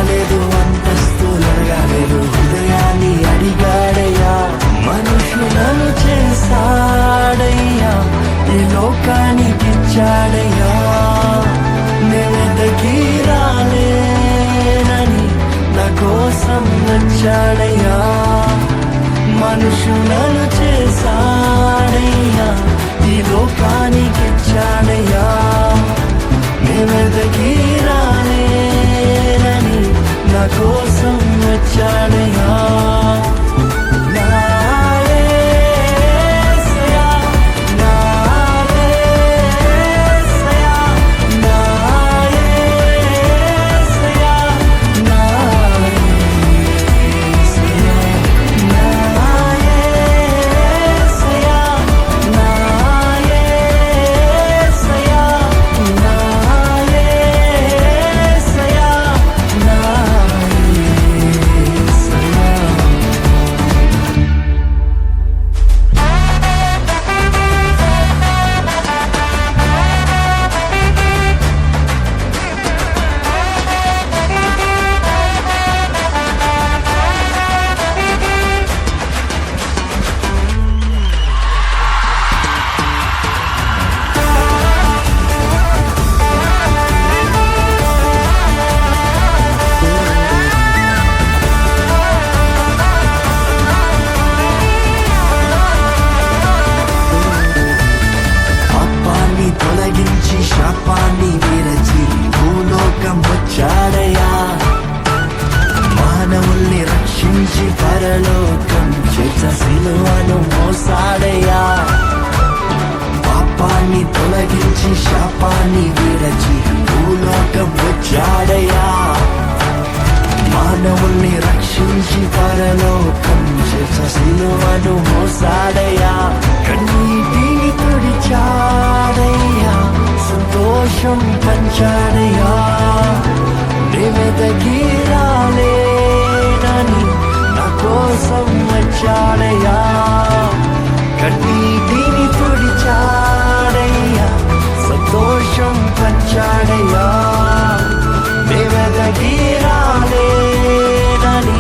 రాలేదు, అంతస్తులు అడగలేదు, హృదయాన్ని అడిగాడయ్యా. మనుషులను చేశాడయ్యా, ఈ లోకానికి ఇచ్చాడయ్యా. నేనెదకి రాలేనని నా కోసం వచ్చాడయ్యా. మనుషులను చేశాడయ్యా, ఈ లోకానికి ఇచ్చాడయ్యా. నేనెదకి రాలేనని నా కోసం వచ్చాడయ్యా. శాపాన్ని విరచి భూలోకం వచ్చాడయ్యా. మానవుల్ని రక్షించి పరలోకం చేత సిలువను మోసాడయ్యా. పాపాన్ని తొలగించి శాపాన్ని విరచి భూలోకం వచ్చాడయ్యా. మానవుల్ని రక్షించి పరలోకం చేత సిలువను మోసాడయ్యా. కన్నీటిని తుడిచాడయ్యా, సంతోషం పంచాడయ్యా. నేనెదకి రాలేనని నా కోసం వచ్చాడయ్యా. కన్నీటిని తుడిచాడయ్యా, సంతోషం పంచాడయ్యా. నేనెదకి రాలేనని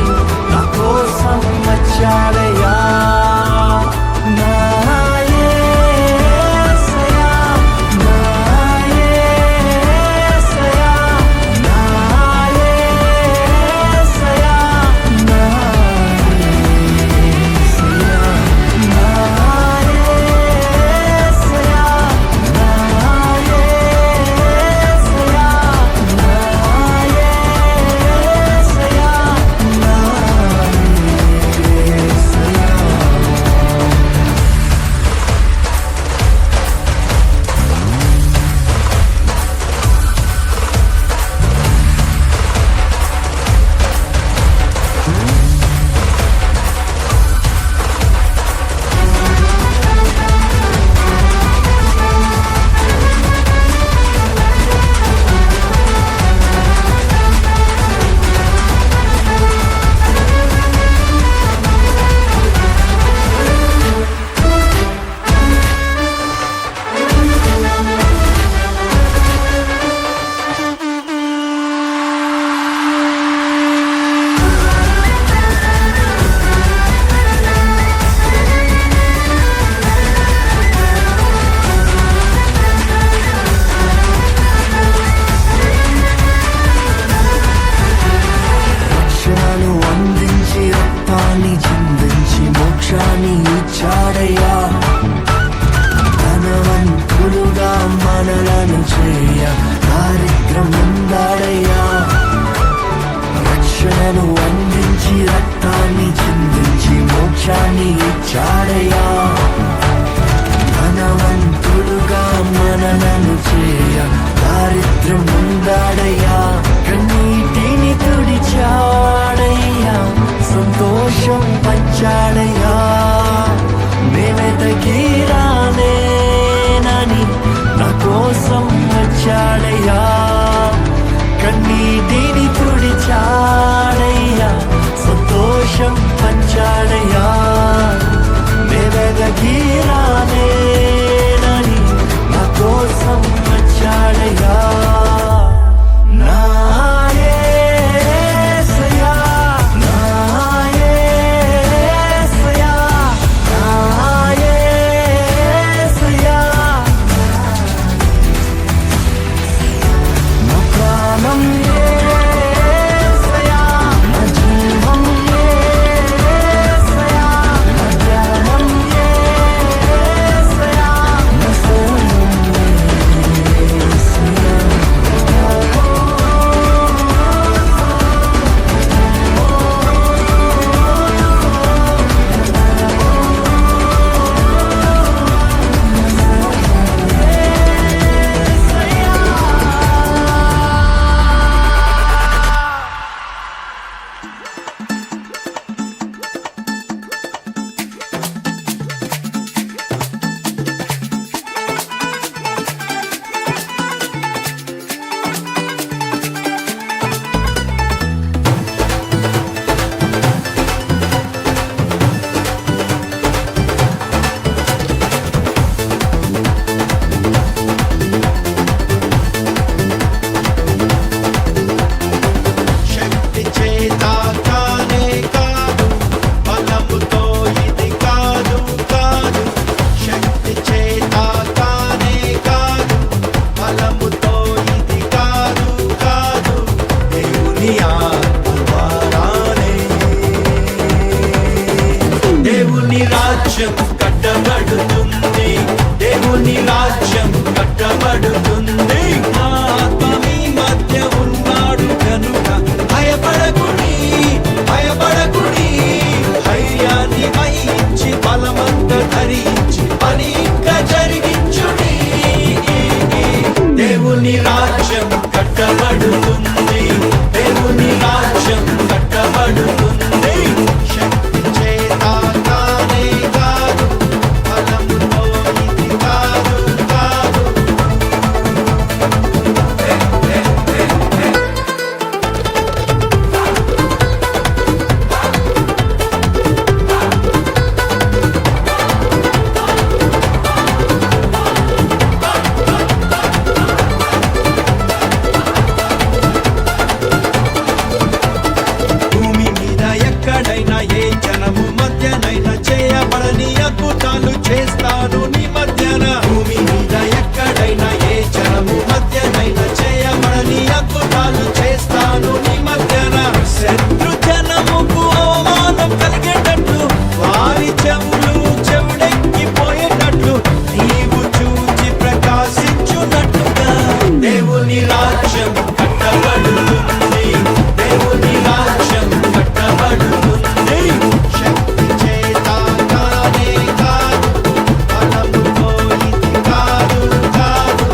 నా కోసం వచ్చాడయ్యా. మోక్షాన్ని ఇచ్చాడయ్యా. ధనవంతులుగా మనలను చేయ దారిద్ర్యం ఉందాడయ్యా. రక్షణను అందించి రక్తాన్ని చిందించి మోక్షాన్ని ఇచ్చాడయ్యా. ధనవంతులుగా మనలను చేయ దారిద్ర్యం ఉందాడయ్యా. కన్నీటిని తుడిచాడయ్యా, సంతోషం పంచాడయ్యా. నేనెదకి రాలేనని నా కోసం వచ్చాడయ్యా. కన్నీటిని తుడిచాడయ్యా, సంతోషం పంచాడయ్యా. నేనెదకి రాలేనని నా కోసం వచ్చాడయ్యా. నీ ఆత్మ ద్వారానే. దేవుని రాజ్యం కట్టబడుతుంది, దేవుని రాజ్యం కట్టబడుతుంది. నా ఆత్మ మీ మధ్య ఉన్నాడు కనుక భయపడకుడి, భయపడకుడి. ధైర్యాన్ని వహించి బలమంత ధరించి పని ఇంకా జరిగించుడి. దేవుని రాజ్యం కట్టబడుతుంది, దేవుని రాజ్యం కట్టబడుతుంది. శక్తి చేత కానే కాదు, బలముతో ఇది కాదు కాదు. భూమి మీద ఎక్కడైనా ఏ జనము మధ్యనైనా చేయబడని అద్భుతాలు చేస్తాను నీ మధ్యన. భూమి మీద ఎక్కడైనా ఏ జనము మధ్యనైనా చేయబడని అద్భుతాలు చేస్తాను నీ మధ్యన. శత్రు జనముకు అవమానం కలిగేటట్లు, వారి చెవులు చెవుడెక్కిపోయేటట్లు నీవు చూచి ప్రకాశించున్నట్టుగా. దేవుని రాజ్యం కట్టబడుతుంది, దేవుని రాజ్యం కట్టబడుతుంది. శక్తి చేత కానే కాదు, బలముతో ఇది కాదు కాదు.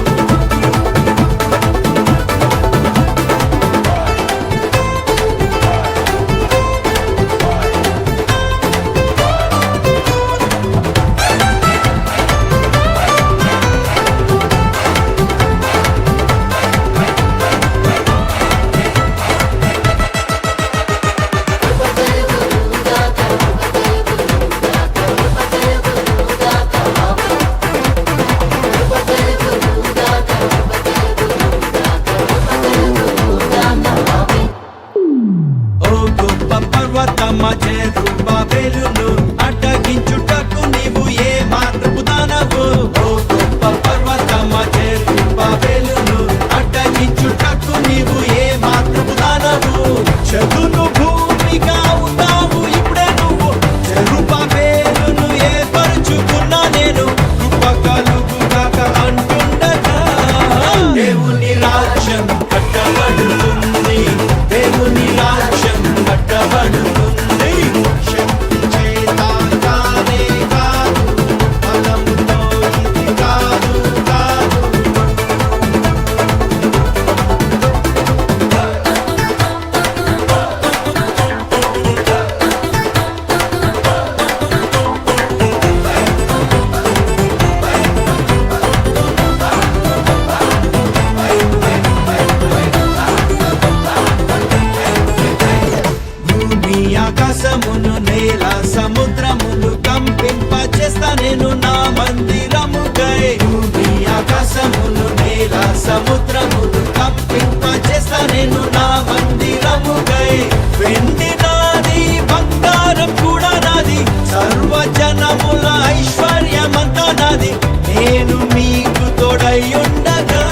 ఓ గొప్ప పర్వతమ్మ జెరుబాబెలును అడ్డగించుటకు నీవు ఏ మాత్రపు దానవు. ఓ గొప్ప పర్వతమ్మ జెరుబాబెలును అడ్డగించుటకు నీవు ఏ మాత్రపు దానవు. చదును భూమిగా అవుతావు ఇప్పుడే నువ్వు, జెరుబాబెలును ఏర్పరచుకున్నా నేను. కృప కలుగుగాక అంటుండగా. దేవుని రాజ్యం కట్టబడుతుంది, దేవుని రాజ్యం కట్టబడుతుంది. శక్తి చేత కానే కాదు, బలముతో ఇది కాదు కాదు. భూమి ఆకాశమును నేల సముద్రమును కంపింపచేస్తా నేను నా మందిరముకై. భూమి ఆకాశమును నేల సముద్రమును కంపింపచేస్తా నేను నా మందిరముకై. వెండి నాది, బంగారం కూడా నాది, సర్వజనముల ఐశ్వర్యమంతా నాది. నేను మీకు తోడై ఉండగా.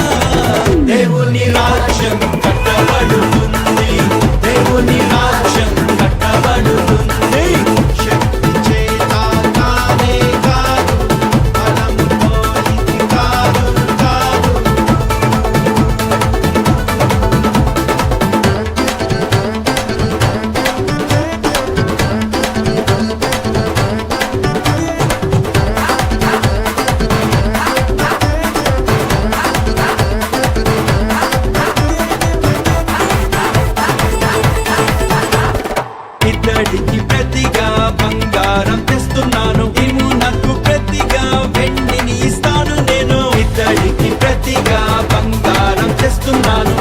దేవుని రాజ్యం కట్టబడుతుంది, దేవుని రాజ్యం కట్టబడుతుంది. శక్తి చేత కానే కాదు, బలముతో ఇది కాదు కాదు. ఇతడికి ప్రతిగా బంగారం తెస్తున్నాను, ఇమునకు ప్రతిగా వెండిని ఇస్తాను నేను. ఇతడికి ప్రతిగా బంగారం తెస్తున్నాను,